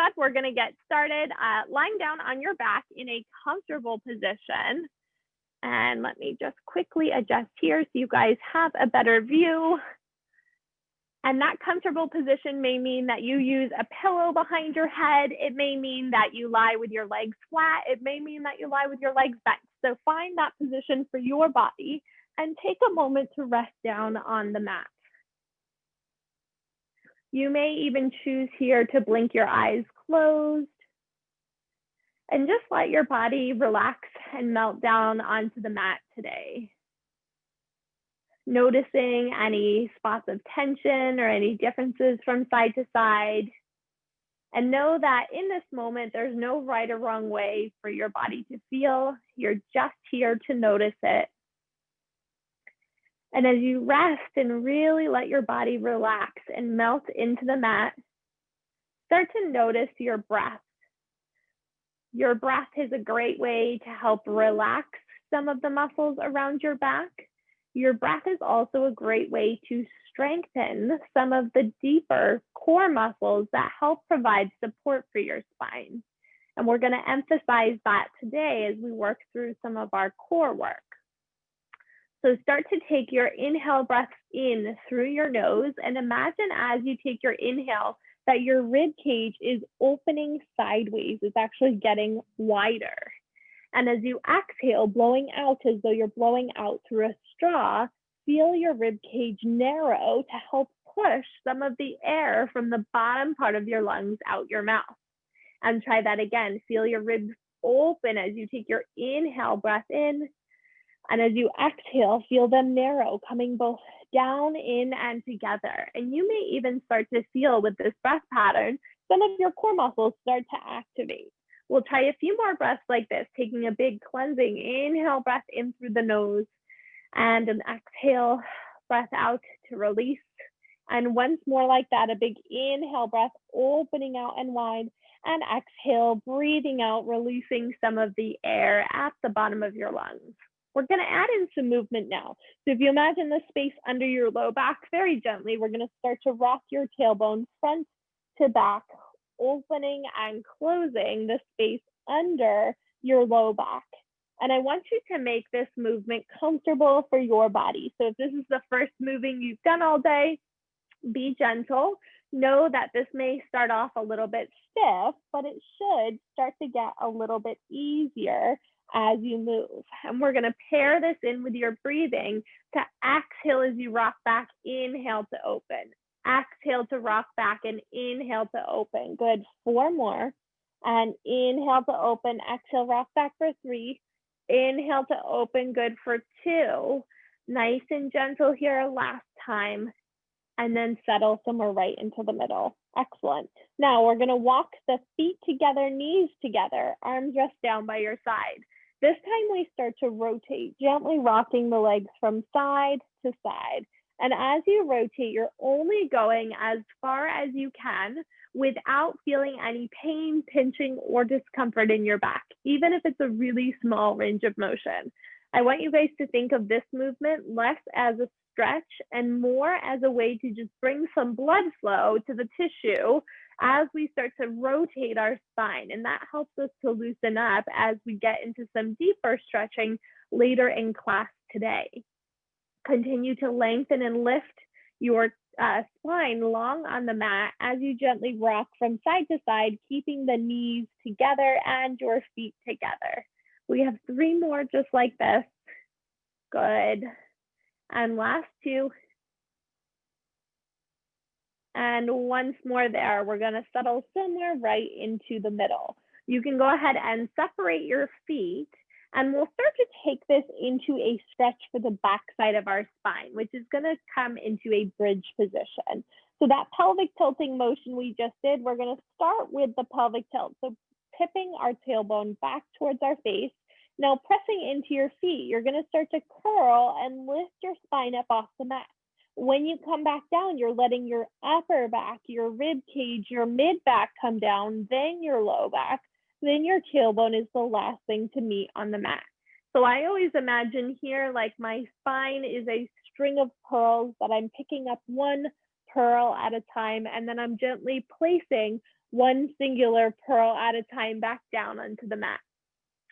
good. We're going to get started. Lying down on your back in a comfortable position. And let me just quickly adjust here so you guys have a better view. And that comfortable position may mean that you use a pillow behind your head. It may mean that you lie with your legs flat. It may mean that you lie with your legs bent. So find that position for your body and take a moment to rest down on the mat. You may even choose here to blink your eyes closed and just let your body relax and melt down onto the mat today. Noticing any spots of tension or any differences from side to side. And know that in this moment, there's no right or wrong way for your body to feel. You're just here to notice it. And as you rest and really let your body relax and melt into the mat, start to notice your breath. Your breath is a great way to help relax some of the muscles around your back. Your breath is also a great way to strengthen some of the deeper core muscles that help provide support for your spine. And we're going to emphasize that today as we work through some of our core work. So start to take your inhale breath in through your nose and imagine as you take your inhale that your rib cage is opening sideways. It's actually getting wider. And as you exhale, blowing out as though you're blowing out through a straw, feel your rib cage narrow to help push some of the air from the bottom part of your lungs out your mouth. And try that again. Feel your ribs open as you take your inhale breath in. And as you exhale, feel them narrow, coming both down, in, and together. And you may even start to feel with this breath pattern, some of your core muscles start to activate. We'll try a few more breaths like this, taking a big cleansing inhale breath in through the nose and an exhale breath out to release. And once more like that, a big inhale breath, opening out and wide, and exhale, breathing out, releasing some of the air at the bottom of your lungs. We're going to add in some movement now. So if you imagine the space under your low back, very gently, we're going to start to rock your tailbone front to back, opening and closing the space under your low back. And I want you to make this movement comfortable for your body. So if this is the first moving you've done all day, be gentle. Know that this may start off a little bit stiff, but it should start to get a little bit easier as you move. And we're going to pair this in with your breathing to exhale as you rock back, inhale to open. Exhale to rock back and inhale to open. Good. 4 more. And inhale to open. Exhale, rock back for 3. Inhale to open. Good for 2. Nice and gentle here. Last time. And then settle somewhere right into the middle. Excellent. Now we're going to walk the feet together, knees together, arms rest down by your side. This time we start to rotate, gently rocking the legs from side to side. And as you rotate, you're only going as far as you can without feeling any pain, pinching, or discomfort in your back, even if it's a really small range of motion. I want you guys to think of this movement less as a stretch and more as a way to just bring some blood flow to the tissue as we start to rotate our spine. And that helps us to loosen up as we get into some deeper stretching later in class today. Continue to lengthen and lift your spine long on the mat as you gently rock from side to side, keeping the knees together and your feet together. We have 3 more just like this. Good. And last 2. And once more there, we're going to settle somewhere right into the middle. You can go ahead and separate your feet, and we'll start to take this into a stretch for the back side of our spine, which is going to come into a bridge position. So that pelvic tilting motion we just did, we're going to start with the pelvic tilt. So tipping our tailbone back towards our face. Now pressing into your feet, you're going to start to curl and lift your spine up off the mat. When you come back down, you're letting your upper back, your rib cage, your mid back come down, then your low back, then your tailbone is the last thing to meet on the mat. So I always imagine here like my spine is a string of pearls that I'm picking up one pearl at a time, and then I'm gently placing one singular pearl at a time back down onto the mat.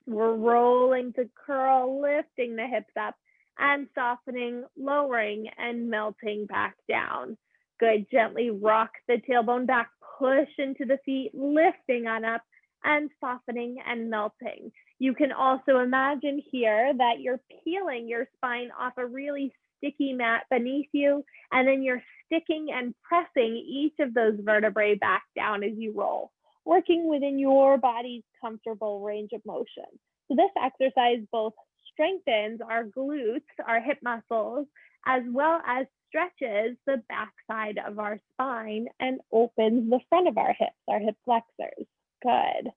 We're rolling to curl, lifting the hips up and softening, lowering and melting back down. Good, gently rock the tailbone back, push into the feet, lifting on up and softening and melting. You can also imagine here that you're peeling your spine off a really sticky mat beneath you, and then you're sticking and pressing each of those vertebrae back down as you roll, working within your body's comfortable range of motion. So this exercise both strengthens our glutes, our hip muscles, as well as stretches the backside of our spine and opens the front of our hip flexors. Good.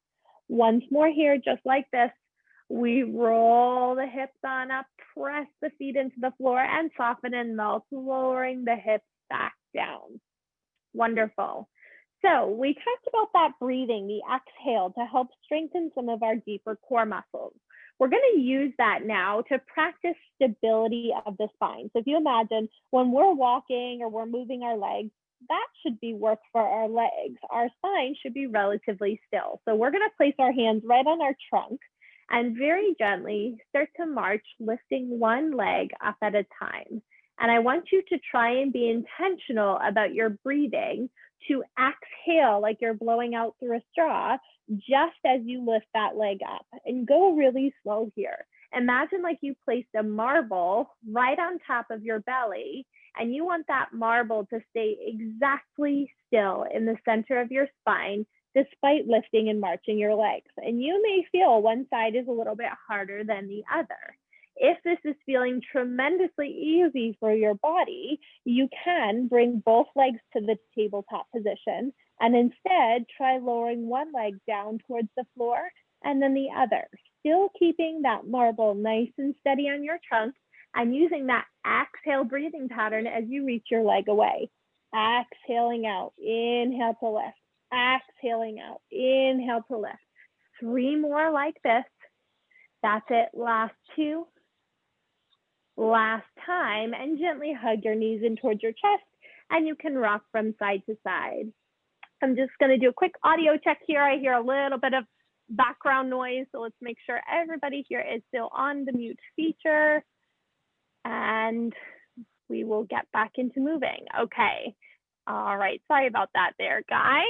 Once more here, just like this. We roll the hips on up, press the feet into the floor and soften and melt, lowering the hips back down. Wonderful. So we talked about that breathing, the exhale, to help strengthen some of our deeper core muscles. We're going to use that now to practice stability of the spine. So if you imagine when we're walking or we're moving our legs, that should be work for our legs. Our spine should be relatively still. So we're going to place our hands right on our trunk and very gently start to march, lifting one leg up at a time. And I want you to try and be intentional about your breathing to exhale like you're blowing out through a straw just as you lift that leg up, and go really slow here. Imagine like you placed a marble right on top of your belly, and you want that marble to stay exactly still in the center of your spine despite lifting and marching your legs. And you may feel one side is a little bit harder than the other. If this is feeling tremendously easy for your body, you can bring both legs to the tabletop position and instead try lowering one leg down towards the floor and then the other, still keeping that marble nice and steady on your trunk and using that exhale breathing pattern as you reach your leg away. Exhaling out, inhale to lift. Exhaling out, inhale to lift. 3 more like this. That's it, last 2. Last time, and gently hug your knees in towards your chest, and you can rock from side to side. I'm just going to do a quick audio check here. I hear a little bit of background noise, so let's make sure everybody here is still on the mute feature, and we will get back into moving. Okay. All right. Sorry about that there, guys.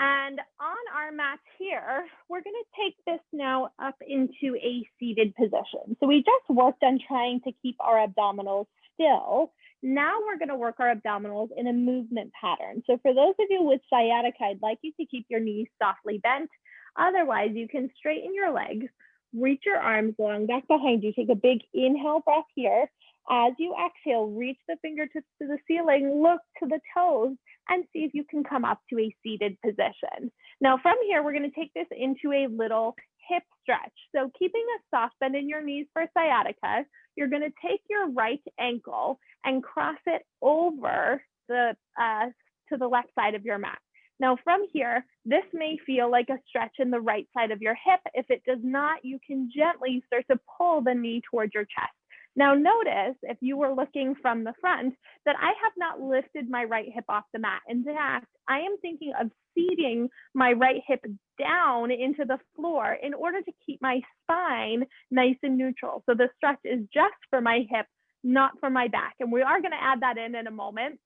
And on our mats here, we're going to take this now up into a seated position. So we just worked on trying to keep our abdominals still. Now we're going to work our abdominals in a movement pattern. So for those of you with sciatica, I'd like you to keep your knees softly bent. Otherwise, you can straighten your legs, reach your arms long back behind you. Take a big inhale breath here. As you exhale, reach the fingertips to the ceiling, look to the toes, and see if you can come up to a seated position. Now from here, we're going to take this into a little hip stretch. So keeping a soft bend in your knees for sciatica, you're going to take your right ankle and cross it over the to the left side of your mat. Now from here, this may feel like a stretch in the right side of your hip. If it does not, you can gently start to pull the knee towards your chest. Now notice, if you were looking from the front, that I have not lifted my right hip off the mat. In fact, I am thinking of seating my right hip down into the floor in order to keep my spine nice and neutral. So the stretch is just for my hip, not for my back. And we are going to add that in a moment,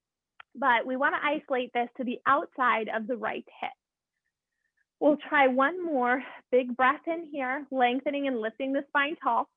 but we want to isolate this to the outside of the right hip. We'll try one more big breath in here, lengthening and lifting the spine tall.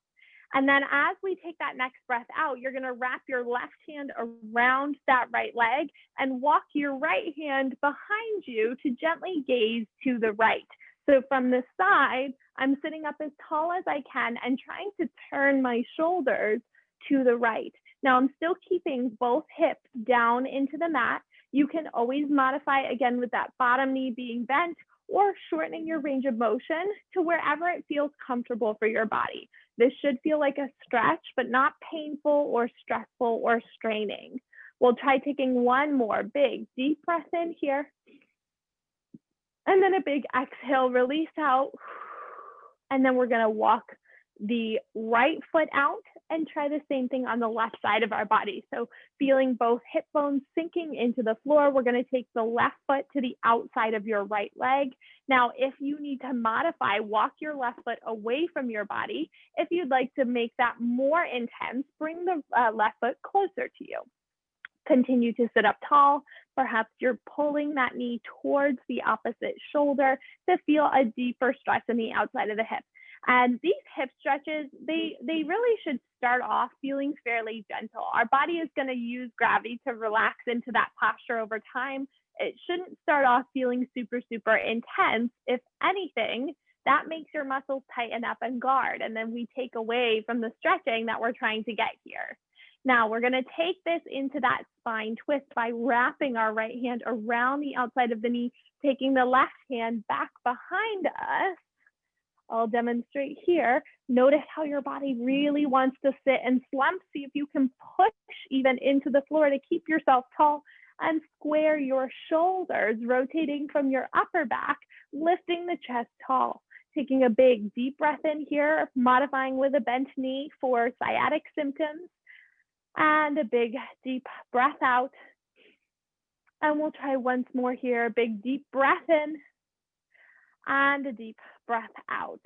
And then as we take that next breath out, you're going to wrap your left hand around that right leg and walk your right hand behind you to gently gaze to the right. So from the side, I'm sitting up as tall as I can and trying to turn my shoulders to the right. Now I'm still keeping both hips down into the mat. You can always modify again with that bottom knee being bent or shortening your range of motion to wherever it feels comfortable for your body. This should feel like a stretch, but not painful or stressful or straining. We'll try taking one more big deep breath in here. And then a big exhale, release out. And then we're gonna walk the right foot out And try the same thing on the left side of our body. So feeling both hip bones sinking into the floor, we're going to take the left foot to the outside of your right leg. Now, if you need to modify, walk your left foot away from your body. If you'd like to make that more intense, bring the left foot closer to you. Continue to sit up tall. Perhaps you're pulling that knee towards the opposite shoulder to feel a deeper stretch in the outside of the hip. And these hip stretches, they really should start off feeling fairly gentle. Our body is going to use gravity to relax into that posture over time. It shouldn't start off feeling super, super intense. If anything, that makes your muscles tighten up and guard. And then we take away from the stretching that we're trying to get here. Now we're going to take this into that spine twist by wrapping our right hand around the outside of the knee, taking the left hand back behind us. I'll demonstrate here. Notice how your body really wants to sit and slump. See if you can push even into the floor to keep yourself tall, and square your shoulders, rotating from your upper back, lifting the chest tall. Taking a big deep breath in here, modifying with a bent knee for sciatic symptoms, and a big deep breath out. And we'll try once more here. Big deep breath in and a deep breath out.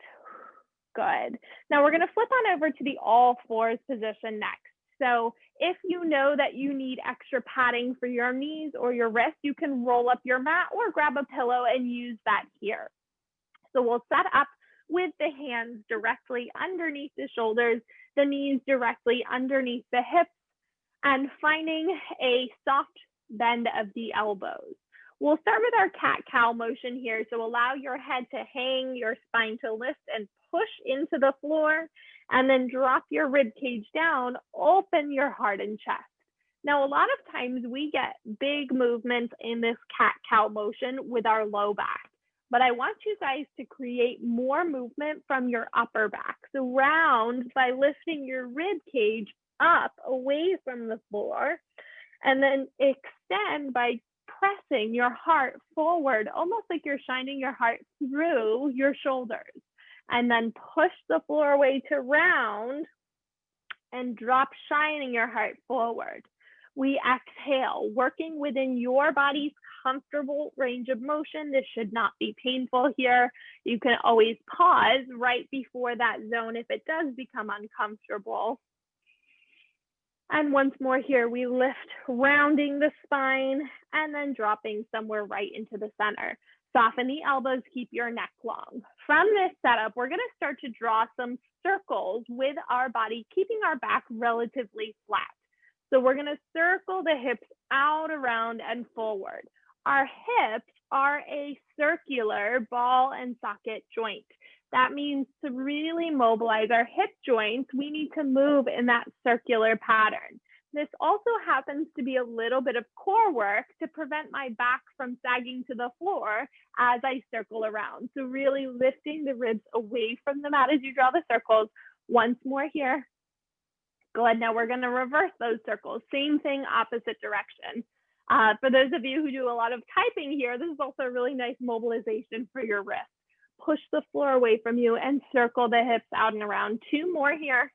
Good. Now we're going to flip on over to the all fours position next. So if you know that you need extra padding for your knees or your wrists, you can roll up your mat or grab a pillow and use that here. So we'll set up with the hands directly underneath the shoulders, the knees directly underneath the hips, and finding a soft bend of the elbows. We'll start with our cat-cow motion here. So allow your head to hang, your spine to lift and push into the floor, and then drop your rib cage down, open your heart and chest. Now, a lot of times we get big movements in this cat-cow motion with our low back, but I want you guys to create more movement from your upper back. So round by lifting your rib cage up away from the floor, and then extend by pressing your heart forward, almost like you're shining your heart through your shoulders, and then push the floor away to round and drop, shining your heart forward. We exhale, working within your body's comfortable range of motion. This should not be painful here. You can always pause right before that zone if it does become uncomfortable. And once more here, we lift, rounding the spine and then dropping somewhere right into the center. Soften the elbows, keep your neck long. From this setup, we're going to start to draw some circles with our body, keeping our back relatively flat. So we're going to circle the hips out, around, and forward. Our hips are a circular ball and socket joint. That means to really mobilize our hip joints, we need to move in that circular pattern. This also happens to be a little bit of core work to prevent my back from sagging to the floor as I circle around. So really lifting the ribs away from the mat as you draw the circles. Once more here. Good. Now we're going to reverse those circles. Same thing, opposite direction. For those of you who do a lot of typing here, this is also a really nice mobilization for your wrist. Push the floor away from you and circle the hips out and around. Two more here.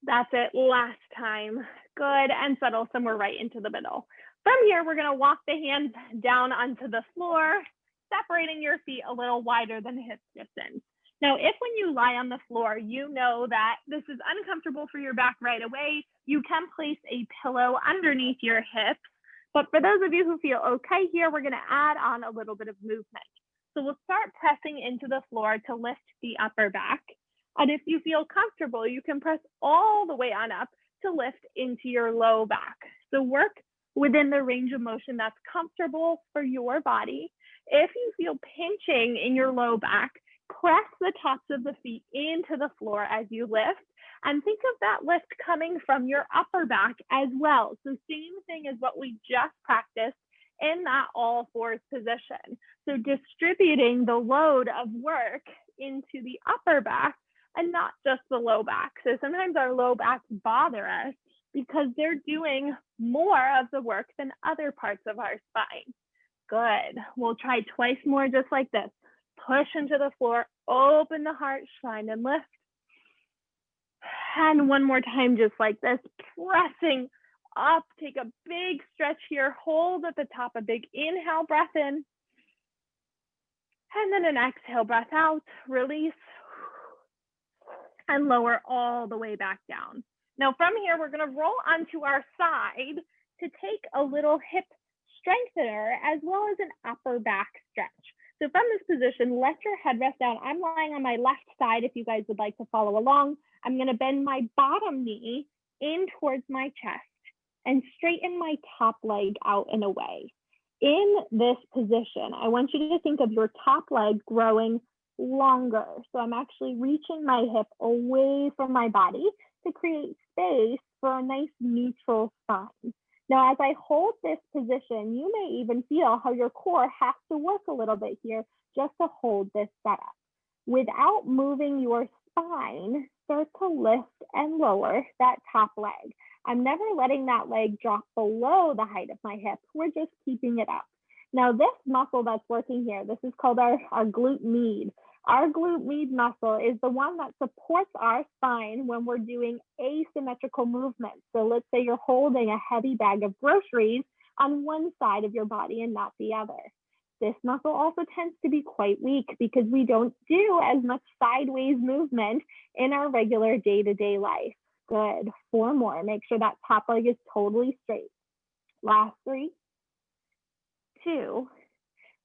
That's it. Last time. Good. And settle somewhere right into the middle. From here, we're going to walk the hands down onto the floor, separating your feet a little wider than hip distance. Now, if when you lie on the floor, you know that this is uncomfortable for your back right away, you can place a pillow underneath your hips. But for those of you who feel okay here, we're going to add on a little bit of movement. So we'll start pressing into the floor to lift the upper back. And if you feel comfortable, you can press all the way on up to lift into your low back. So work within the range of motion that's comfortable for your body. If you feel pinching in your low back, press the tops of the feet into the floor as you lift. And think of that lift coming from your upper back as well. So same thing as what we just practiced in that all fours position. So distributing the load of work into the upper back and not just the low back. So sometimes our low backs bother us because they're doing more of the work than other parts of our spine. Good. We'll try twice more just like this. Push into the floor, open the heart, shine and lift. And one more time, just like this, pressing up. Take a big stretch here. Hold at the top, a big inhale, breath in. And then an exhale, breath out, release, and lower all the way back down. Now from here, we're gonna roll onto our side to take a little hip strengthener as well as an upper back stretch. So from this position, let your head rest down. I'm lying on my left side if you guys would like to follow along. I'm gonna bend my bottom knee in towards my chest and straighten my top leg out and away. In this position, I want you to think of your top leg growing longer. So I'm actually reaching my hip away from my body to create space for a nice neutral spine. Now, as I hold this position, you may even feel how your core has to work a little bit here just to hold this setup. Without moving your spine, start to lift and lower that top leg. I'm never letting that leg drop below the height of my hip. We're just keeping it up. Now, this muscle that's working here, this is called our glute med. Our glute med muscle is the one that supports our spine when we're doing asymmetrical movements. So let's say you're holding a heavy bag of groceries on one side of your body and not the other. This muscle also tends to be quite weak because we don't do as much sideways movement in our regular day-to-day life. Good. 4 more. Make sure that top leg is totally straight. Last 3, 2.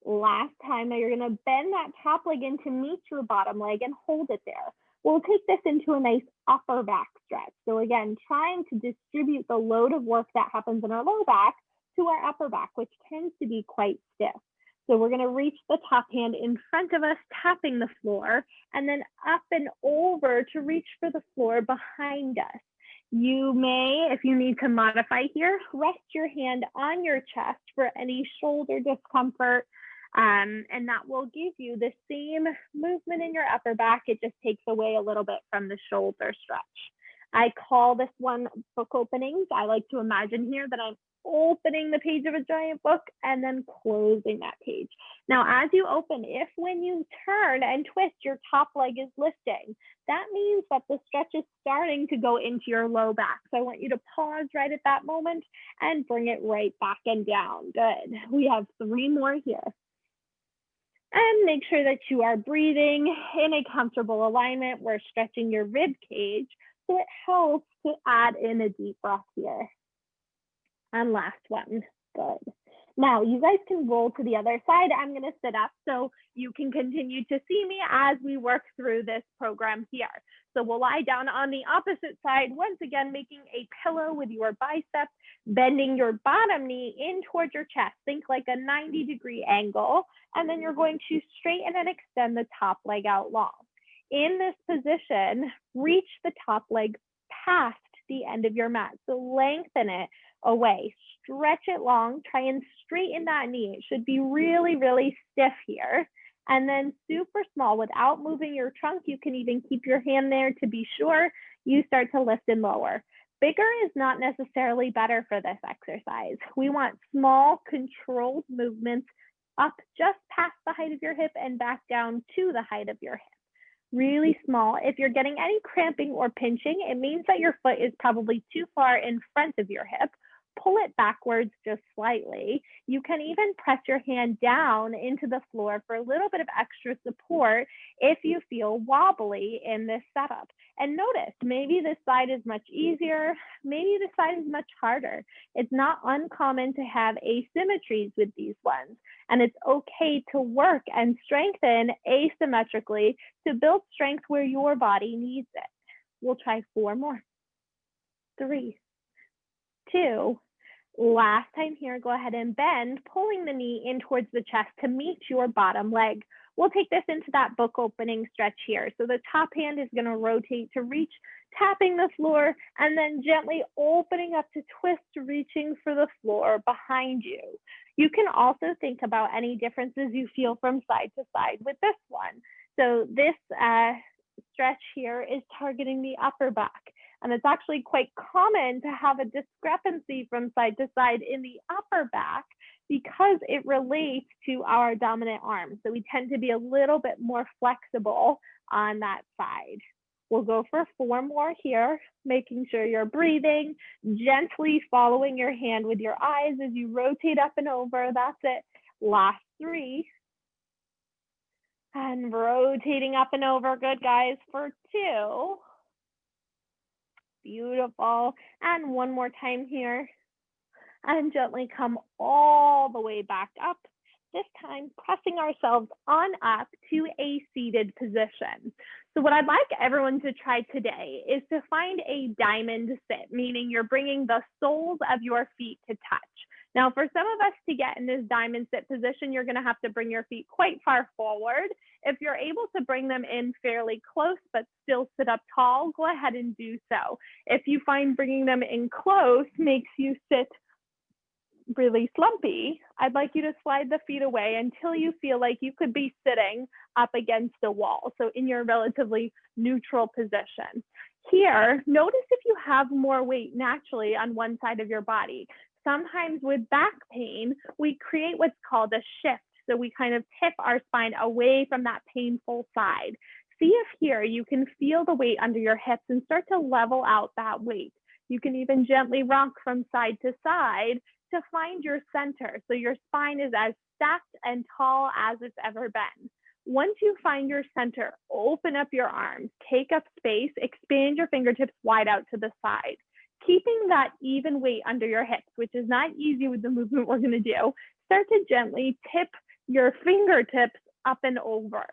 Last time. Now you're going to bend that top leg in to meet your bottom leg and hold it there. We'll take this into a nice upper back stretch. So again, trying to distribute the load of work that happens in our low back to our upper back, which tends to be quite stiff. So we're going to reach the top hand in front of us, tapping the floor, and then up and over to reach for the floor behind us. You may, if you need to modify here, rest your hand on your chest for any shoulder discomfort, and that will give you the same movement in your upper back. It just takes away a little bit from the shoulder stretch. I call this one book openings. I like to imagine here that I'm opening the page of a giant book and then closing that page. Now, as you open, if when you turn and twist, your top leg is lifting, that means that the stretch is starting to go into your low back. So I want you to pause right at that moment and bring it right back and down. Good. We have 3 more here. And make sure that you are breathing in a comfortable alignment. We're stretching your rib cage, so it helps to add in a deep breath here. And last one. Good. Now you guys can roll to the other side. I'm going to sit up so you can continue to see me as we work through this program here. So we'll lie down on the opposite side, once again, making a pillow with your biceps, bending your bottom knee in towards your chest. Think like a 90-degree angle. And then you're going to straighten and extend the top leg out long. In this position, reach the top leg past the end of your mat. So lengthen it away, stretch it long, try and straighten that knee. It should be really, really stiff here. And then super small, without moving your trunk, you can even keep your hand there to be sure. You start to lift and lower. Bigger is not necessarily better for this exercise. We want small, controlled movements up just past the height of your hip and back down to the height of your hip. Really small. If you're getting any cramping or pinching, it means that your foot is probably too far in front of your hip. Pull it backwards just slightly. You can even press your hand down into the floor for a little bit of extra support if you feel wobbly in this setup. And notice, maybe this side is much easier, maybe this side is much harder. It's not uncommon to have asymmetries with these ones, and it's okay to work and strengthen asymmetrically to build strength where your body needs it. We'll try 4 more. 3, 2, last time here, go ahead and bend, pulling the knee in towards the chest to meet your bottom leg. We'll take this into that book opening stretch here. So the top hand is going to rotate to reach, tapping the floor, and then gently opening up to twist, reaching for the floor behind you. You can also think about any differences you feel from side to side with this one. So this stretch here is targeting the upper back. And it's actually quite common to have a discrepancy from side to side in the upper back because it relates to our dominant arm. So we tend to be a little bit more flexible on that side. We'll go for 4 more here, making sure you're breathing, gently following your hand with your eyes as you rotate up and over. That's it. Last 3. And rotating up and over. Good, guys, for 2. Beautiful. And 1 more time here. And gently come all the way back up. This time, pressing ourselves on up to a seated position. So what I'd like everyone to try today is to find a diamond sit, meaning you're bringing the soles of your feet to touch. Now, for some of us to get in this diamond sit position, you're going to have to bring your feet quite far forward. If you're able to bring them in fairly close but still sit up tall, go ahead and do so. If you find bringing them in close makes you sit really slumpy, I'd like you to slide the feet away until you feel like you could be sitting up against a wall, so in your relatively neutral position. Here, notice if you have more weight naturally on one side of your body. Sometimes with back pain, we create what's called a shift, so we kind of tip our spine away from that painful side. See if here you can feel the weight under your hips and start to level out that weight. You can even gently rock from side to side to find your center, so your spine is as stacked and tall as it's ever been. Once you find your center, open up your arms, take up space, expand your fingertips wide out to the side, keeping that even weight under your hips, which is not easy with the movement we're going to do. Start to gently tip your fingertips up and over.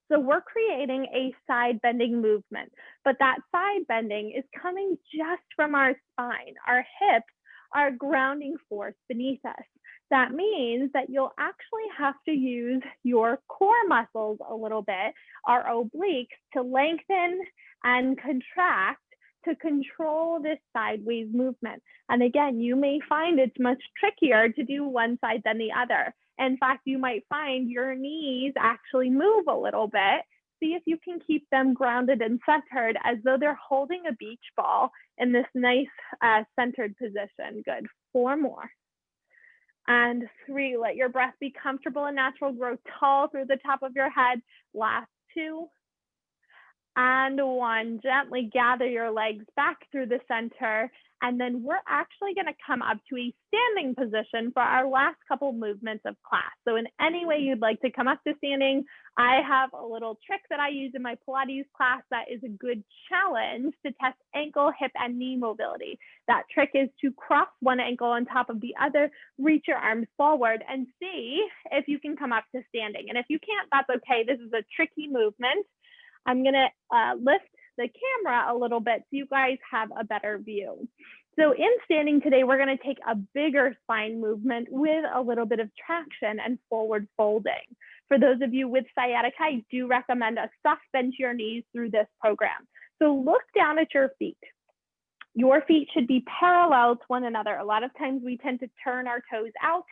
So we're creating a side bending movement, but that side bending is coming just from our spine. Our hips are grounding force beneath us. That means that you'll actually have to use your core muscles a little bit, our obliques, to lengthen and contract to control this sideways movement. And again, you may find it's much trickier to do one side than the other. In fact, you might find your knees actually move a little bit. See if you can keep them grounded and centered as though they're holding a beach ball in this nice centered position. Good. 4 more. And 3, let your breath be comfortable and natural. Grow tall through the top of your head. Last 2. And 1, gently gather your legs back through the center. And then we're actually going to come up to a standing position for our last couple movements of class. So in any way you'd like to come up to standing, I have a little trick that I use in my Pilates class that is a good challenge to test ankle, hip, and knee mobility. That trick is to cross one ankle on top of the other, reach your arms forward, and see if you can come up to standing. And if you can't, that's okay. This is a tricky movement. I'm going to lift the camera a little bit so you guys have a better view. So in standing today, we're going to take a bigger spine movement with a little bit of traction and forward folding. For those of you with sciatica, I do recommend a soft bend to your knees through this program. So look down at your feet. Your feet should be parallel to one another. A lot of times we tend to turn our toes out.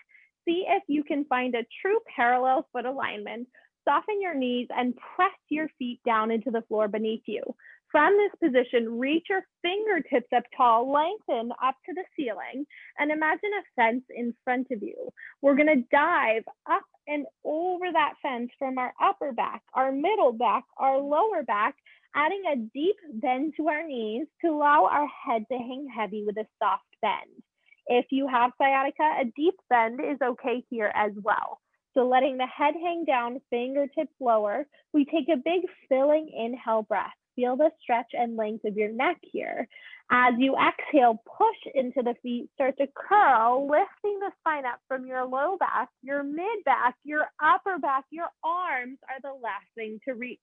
See if you can find a true parallel foot alignment. Soften your knees and press your feet down into the floor beneath you. From this position, reach your fingertips up tall, lengthen up to the ceiling, and imagine a fence in front of you. We're going to dive up and over that fence from our upper back, our middle back, our lower back, adding a deep bend to our knees to allow our head to hang heavy with a soft bend. If you have sciatica, a deep bend is okay here as well. So letting the head hang down, fingertips lower, we take a big filling inhale breath. Feel the stretch and length of your neck here. As you exhale, push into the feet, start to curl, lifting the spine up from your low back, your mid back, your upper back, your arms are the last thing to reach.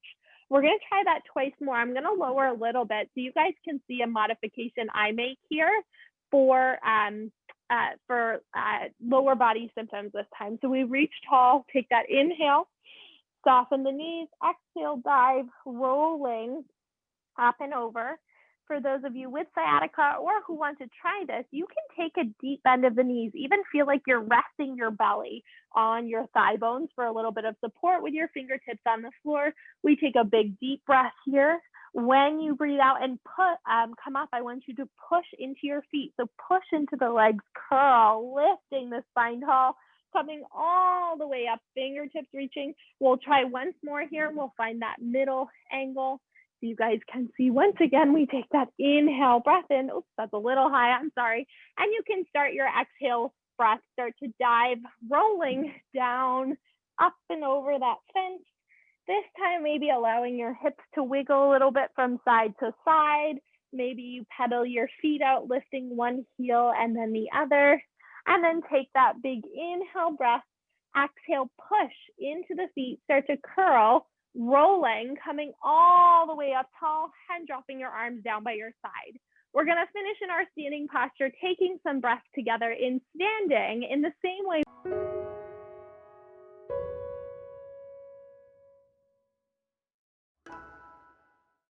We're going to try that twice more. I'm going to lower a little bit so you guys can see a modification I make here for lower body symptoms this time. So we reach tall, take that inhale, soften the knees, exhale, dive, rolling up and over. For those of you with sciatica or who want to try this, you can take a deep bend of the knees, even feel like you're resting your belly on your thigh bones for a little bit of support with your fingertips on the floor. We take a big deep breath here. When you breathe out and come up, I want you to push into your feet. So push into the legs, curl, lifting the spine tall, coming all the way up, fingertips reaching. We'll try once more here and we'll find that middle angle. So you guys can see, once again, we take that inhale breath in. Oops, that's a little high, I'm sorry. And you can start your exhale breath, start to dive, rolling down, up and over that fence. This time, maybe allowing your hips to wiggle a little bit from side to side. Maybe you pedal your feet out, lifting one heel and then the other. And then take that big inhale breath, exhale, push into the feet, start to curl, rolling, coming all the way up tall and dropping your arms down by your side. We're gonna finish in our standing posture, taking some breaths together in standing in the same way.